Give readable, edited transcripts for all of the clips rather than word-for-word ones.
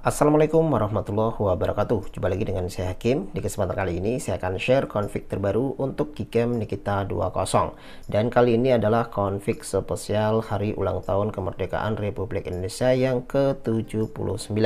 Assalamualaikum warahmatullahi wabarakatuh. Jumpa lagi dengan saya Hakim. Di kesempatan kali ini saya akan share config terbaru untuk Gcam Nikita 20. Dan kali ini adalah config spesial hari ulang tahun kemerdekaan Republik Indonesia yang ke-79,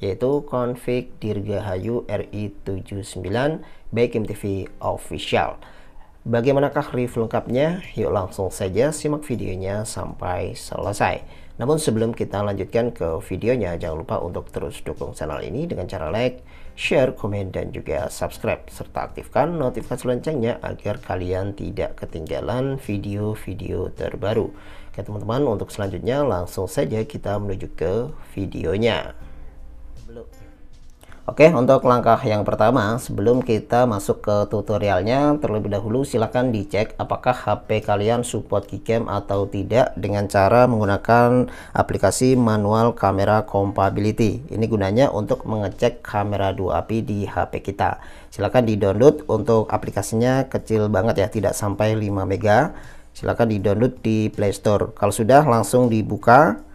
yaitu config Dirgahayu RI 79 by Kim TV Official. Bagaimanakah review lengkapnya? Yuk langsung saja simak videonya sampai selesai. Namun sebelum kita lanjutkan ke videonya, jangan lupa untuk terus dukung channel ini dengan cara like, share, komen, dan juga subscribe. Serta aktifkan notifikasi loncengnya agar kalian tidak ketinggalan video-video terbaru. Oke teman-teman, untuk selanjutnya langsung saja kita menuju ke videonya. Oke, untuk langkah yang pertama, sebelum kita masuk ke tutorialnya, terlebih dahulu silahkan dicek apakah HP kalian support Gcam atau tidak dengan cara menggunakan aplikasi manual camera compatibility. Ini gunanya untuk mengecek kamera 2API di HP kita. Silahkan di-download, untuk aplikasinya kecil banget ya, tidak sampai 5 MB. Silahkan di-download di Play Store. Kalau sudah, langsung dibuka.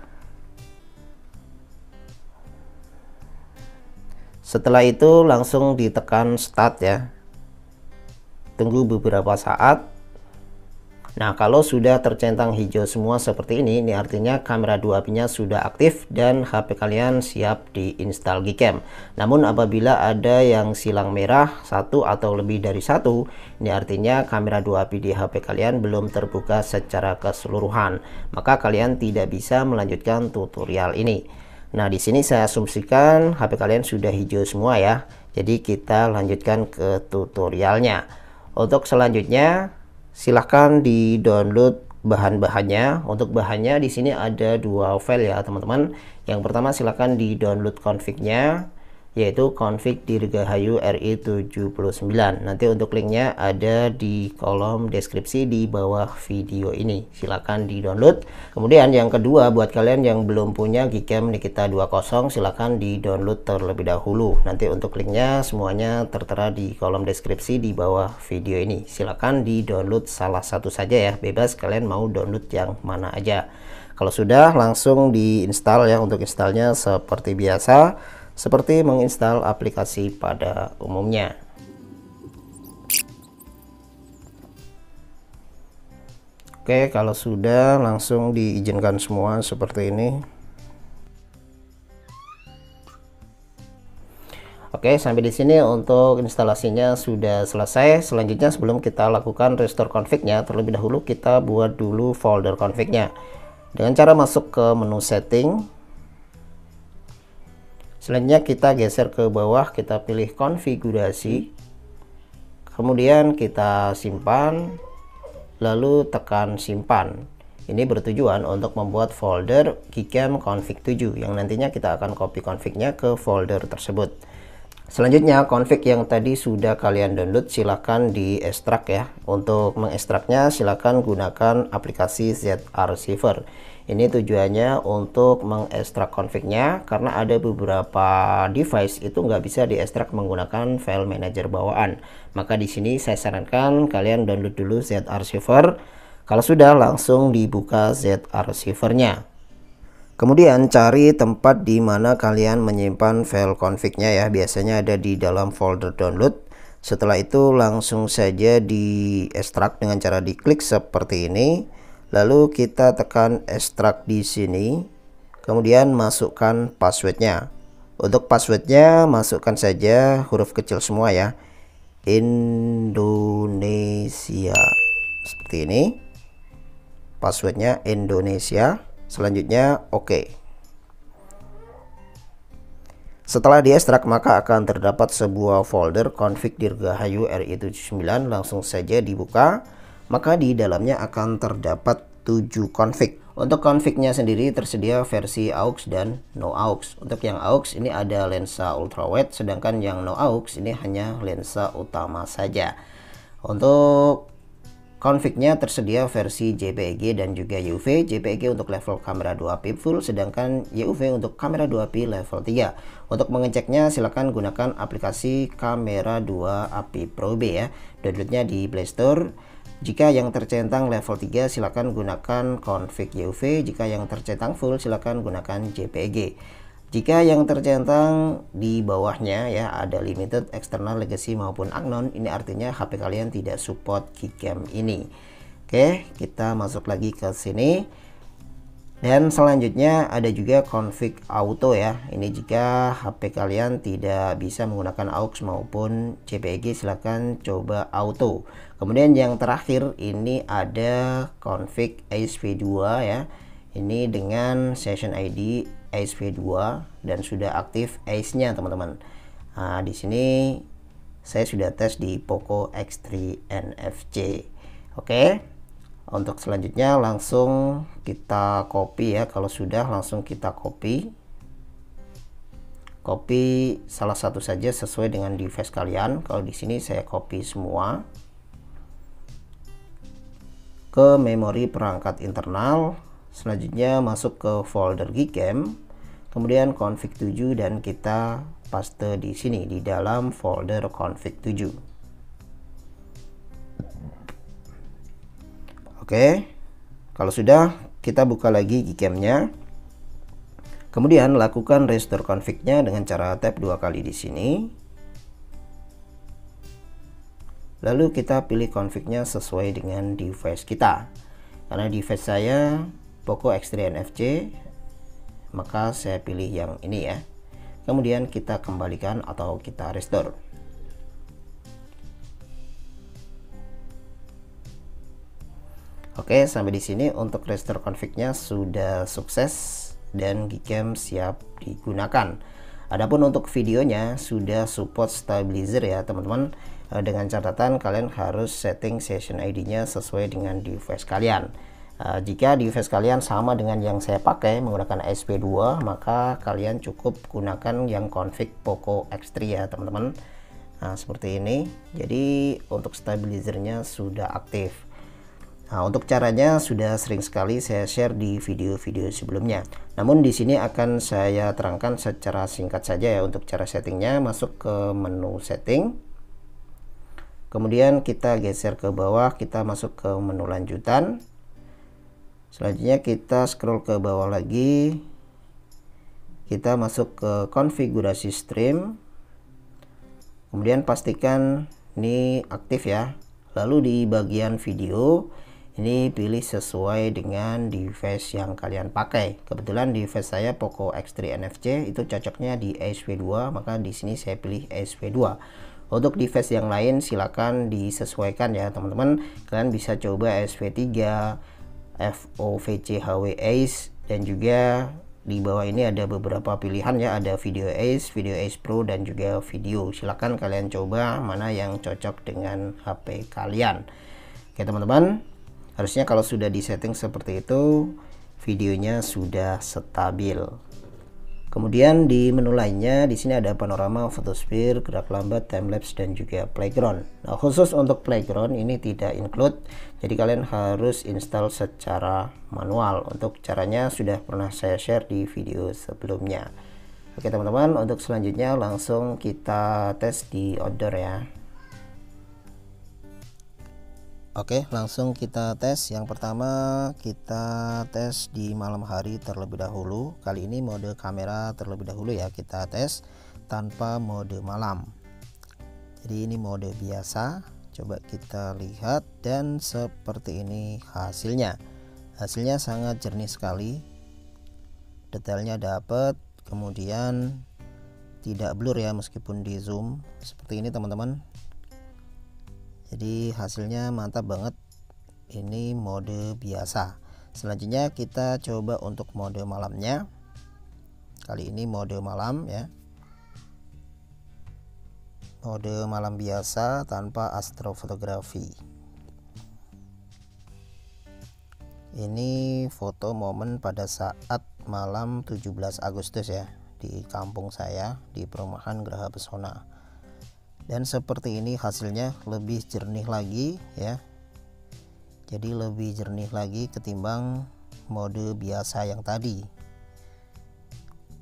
Setelah itu langsung ditekan start ya. Tunggu beberapa saat. Nah, kalau sudah tercentang hijau semua seperti ini artinya kamera 2API-nya sudah aktif dan HP kalian siap diinstal Gcam. Namun apabila ada yang silang merah satu atau lebih dari satu, ini artinya kamera 2API di HP kalian belum terbuka secara keseluruhan. Maka kalian tidak bisa melanjutkan tutorial ini. Nah, di sini saya asumsikan HP kalian sudah hijau semua ya. Jadi kita lanjutkan ke tutorialnya. Untuk selanjutnya silahkan di-download bahan-bahannya. Untuk bahannya di sini ada dua file ya, teman-teman. Yang pertama silahkan di-download config-nya, yaitu config Dirgahayu RI 79. Nanti untuk linknya ada di kolom deskripsi di bawah video ini. Silahkan di-download. Kemudian yang kedua, buat kalian yang belum punya Gcam Nikita 20, silahkan di-download terlebih dahulu. Nanti untuk linknya semuanya tertera di kolom deskripsi di bawah video ini. Silahkan di-download salah satu saja ya, bebas kalian mau download yang mana aja. Kalau sudah, langsung diinstal ya. Untuk installnya seperti biasa, seperti menginstal aplikasi pada umumnya. Oke, kalau sudah langsung diizinkan semua seperti ini. Oke, sampai di sini untuk instalasinya sudah selesai. Selanjutnya sebelum kita lakukan restore config-nya, terlebih dahulu kita buat dulu folder config-nya. Dengan cara masuk ke menu setting. Selanjutnya kita geser ke bawah, kita pilih konfigurasi, kemudian kita simpan, lalu tekan simpan. Ini bertujuan untuk membuat folder Gcam config 7 yang nantinya kita akan copy config-nya ke folder tersebut. Selanjutnya config yang tadi sudah kalian download silahkan di ekstrak ya. Untuk mengekstraknya silahkan gunakan aplikasi ZArchiver. Ini tujuannya untuk mengekstrak config-nya, karena ada beberapa device itu nggak bisa diekstrak menggunakan file manager bawaan. Maka di sini saya sarankan kalian download dulu ZArchiver. Kalau sudah, langsung dibuka ZArchiver-nya. Kemudian cari tempat di mana kalian menyimpan file config-nya ya. Biasanya ada di dalam folder download. Setelah itu langsung saja diekstrak dengan cara diklik seperti ini. Lalu kita tekan ekstrak di sini. Kemudian masukkan passwordnya. Untuk passwordnya masukkan saja huruf kecil semua ya. Indonesia. Seperti ini. Passwordnya Indonesia. Selanjutnya oke. Setelah diekstrak maka akan terdapat sebuah folder config Dirgahayu RI 79. Langsung saja dibuka. Maka di dalamnya akan terdapat 7 config. Untuk config-nya sendiri tersedia versi AUX dan no AUX. Untuk yang AUX ini ada lensa ultrawide, sedangkan yang no AUX ini hanya lensa utama saja. Untuk config-nya tersedia versi JPEG dan juga UV. JPEG untuk level kamera 2API full, sedangkan UV untuk kamera 2API level 3. Untuk mengeceknya silahkan gunakan aplikasi kamera 2API Pro B ya. Downloadnya di Play Store. Jika yang tercentang level 3 silakan gunakan config UV, jika yang tercentang full silakan gunakan JPEG. Jika yang tercentang di bawahnya ya ada limited, external, legacy maupun unknown, ini artinya HP kalian tidak support Gcam ini. Oke, kita masuk lagi ke sini. Dan selanjutnya ada juga config auto ya. Ini jika HP kalian tidak bisa menggunakan aux maupun JPEG, silahkan coba auto. Kemudian yang terakhir ini ada config ASP2 ya. Ini dengan session ID ASP2 dan sudah aktif ACE-nya teman-teman. Nah, di sini saya sudah tes di Poco X3 NFC. Oke. Untuk selanjutnya langsung kita copy ya. Kalau sudah langsung kita copy salah satu saja sesuai dengan device kalian. Kalau di sini saya copy semua ke memori perangkat internal. Selanjutnya masuk ke folder Gcam, kemudian config 7 dan kita paste di sini di dalam folder config 7. Oke, kalau sudah kita buka lagi Gcam-nya. Kemudian lakukan restore config-nya dengan cara tap 2 kali di sini. Lalu kita pilih config-nya sesuai dengan device kita. Karena device saya Poco X3 NFC, maka saya pilih yang ini ya. Kemudian kita kembalikan atau kita restore. Oke, sampai di sini untuk restore config-nya sudah sukses dan Gcam siap digunakan. Adapun untuk videonya sudah support stabilizer ya teman-teman. Dengan catatan kalian harus setting session ID-nya sesuai dengan device kalian. Jika device kalian sama dengan yang saya pakai menggunakan ASP2, maka kalian cukup gunakan yang config Poco X3 ya teman-teman. Nah, seperti ini. Jadi untuk stabilizernya sudah aktif. Nah, untuk caranya sudah sering sekali saya share di video-video sebelumnya. Namun di sini akan saya terangkan secara singkat saja ya untuk cara settingnya. Masuk ke menu setting. Kemudian kita geser ke bawah, kita masuk ke menu lanjutan. Selanjutnya kita scroll ke bawah lagi. Kita masuk ke konfigurasi stream. Kemudian pastikan ini aktif ya. Lalu di bagian video ini pilih sesuai dengan device yang kalian pakai. Kebetulan device saya Poco X3 NFC itu cocoknya di ASP2, maka di sini saya pilih ASP2. Untuk device yang lain silakan disesuaikan ya teman-teman. Kalian bisa coba ASP3, FOVC HW ACE, dan juga di bawah ini ada beberapa pilihan ya, ada video ACE, video ACE Pro, dan juga video. Silakan kalian coba mana yang cocok dengan HP kalian. Oke teman-teman, harusnya kalau sudah disetting seperti itu videonya sudah stabil. Kemudian di menu lainnya di sini ada panorama, photosphere, gerak lambat, timelapse, dan juga playground. Nah, khusus untuk playground ini tidak include, jadi kalian harus install secara manual. Untuk caranya sudah pernah saya share di video sebelumnya. Oke teman-teman, untuk selanjutnya langsung kita tes di outdoor ya. Oke, langsung kita tes. Yang pertama kita tes di malam hari terlebih dahulu. Kali ini mode kamera terlebih dahulu ya, kita tes tanpa mode malam. Jadi ini mode biasa. Coba kita lihat dan seperti ini hasilnya. Hasilnya sangat jernih sekali. Detailnya dapat, kemudian tidak blur ya meskipun di zoom. Seperti ini teman-teman. Jadi hasilnya mantap banget. Ini mode biasa. Selanjutnya kita coba untuk mode malamnya. Kali ini mode malam ya. Mode malam biasa tanpa astrofotografi. Ini foto momen pada saat malam 17 Agustus ya, di kampung saya di perumahan Geraha Pesona. Dan seperti ini hasilnya, lebih jernih lagi ya. Jadi lebih jernih lagi ketimbang mode biasa yang tadi.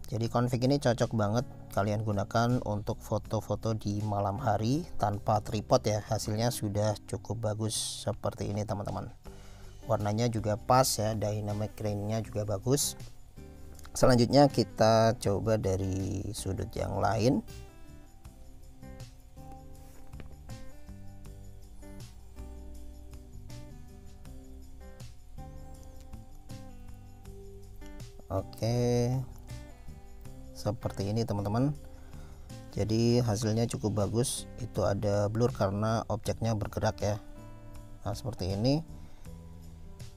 Jadi config ini cocok banget kalian gunakan untuk foto-foto di malam hari tanpa tripod ya. Hasilnya sudah cukup bagus seperti ini teman-teman. Warnanya juga pas ya, dynamic range-nya juga bagus. Selanjutnya kita coba dari sudut yang lain. Oke, seperti ini teman-teman. Jadi hasilnya cukup bagus. Itu ada blur karena objeknya bergerak ya. Nah seperti ini.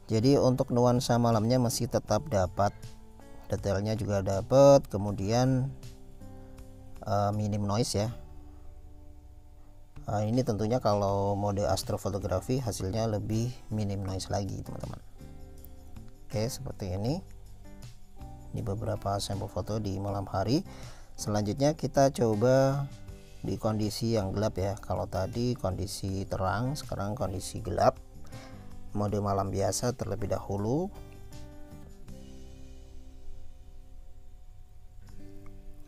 Jadi untuk nuansa malamnya masih tetap dapat, detailnya juga dapat, kemudian minim noise ya. Ini tentunya kalau mode astrofotografi hasilnya lebih minim noise lagi teman-teman. Oke, seperti ini beberapa sampel foto di malam hari. Selanjutnya kita coba di kondisi yang gelap ya. Kalau tadi kondisi terang, sekarang kondisi gelap, mode malam biasa terlebih dahulu.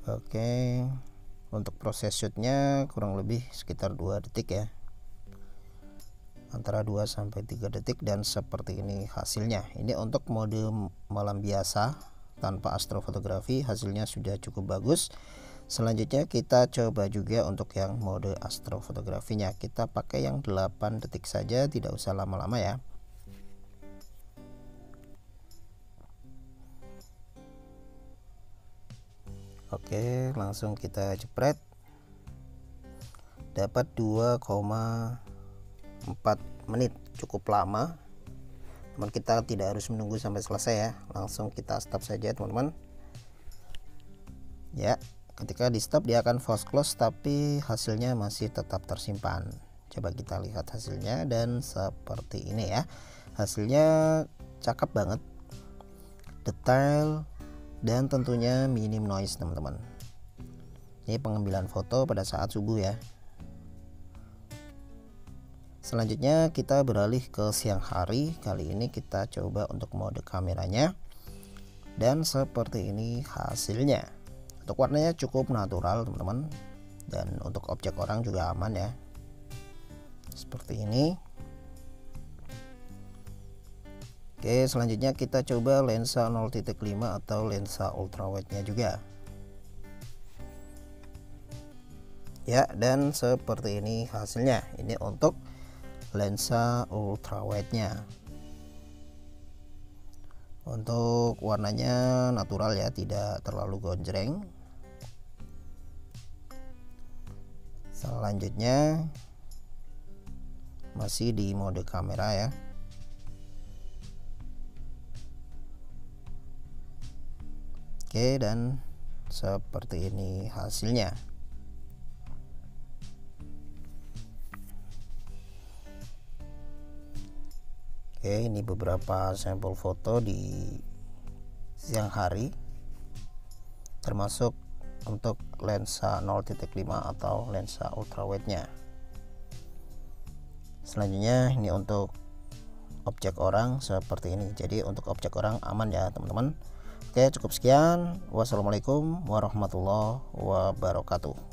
Oke, untuk proses shootnya kurang lebih sekitar 2 detik ya, antara 2 sampai 3 detik, dan seperti ini hasilnya. Ini untuk mode malam biasa tanpa astrofotografi, hasilnya sudah cukup bagus. Selanjutnya kita coba juga untuk yang mode astrofotografinya. Kita pakai yang 8 detik saja, tidak usah lama-lama ya. Oke, langsung kita jepret. Dapat 2,4 menit, cukup lama. Teman kita tidak harus menunggu sampai selesai ya, langsung kita stop saja teman-teman ya. Ketika di stop dia akan false close, tapi hasilnya masih tetap tersimpan. Coba kita lihat hasilnya, dan seperti ini ya. Hasilnya cakep banget, detail, dan tentunya minim noise teman-teman. Ini pengambilan foto pada saat subuh ya. Selanjutnya kita beralih ke siang hari. Kali ini kita coba untuk mode kameranya, dan seperti ini hasilnya. Untuk warnanya cukup natural teman-teman, dan untuk objek orang juga aman ya, seperti ini. Oke, selanjutnya kita coba lensa 0.5 atau lensa ultrawide-nya juga ya, dan seperti ini hasilnya. Ini untuk lensa ultrawide-nya. Untuk warnanya natural ya, tidak terlalu gonjreng. Selanjutnya masih di mode kamera ya. Oke, dan seperti ini hasilnya. Oke, ini beberapa sampel foto di siang hari, termasuk untuk lensa 0.5 atau lensa ultrawide-nya. Selanjutnya ini untuk objek orang seperti ini. Jadi untuk objek orang aman ya teman-teman. Oke, cukup sekian. Wassalamualaikum warahmatullahi wabarakatuh.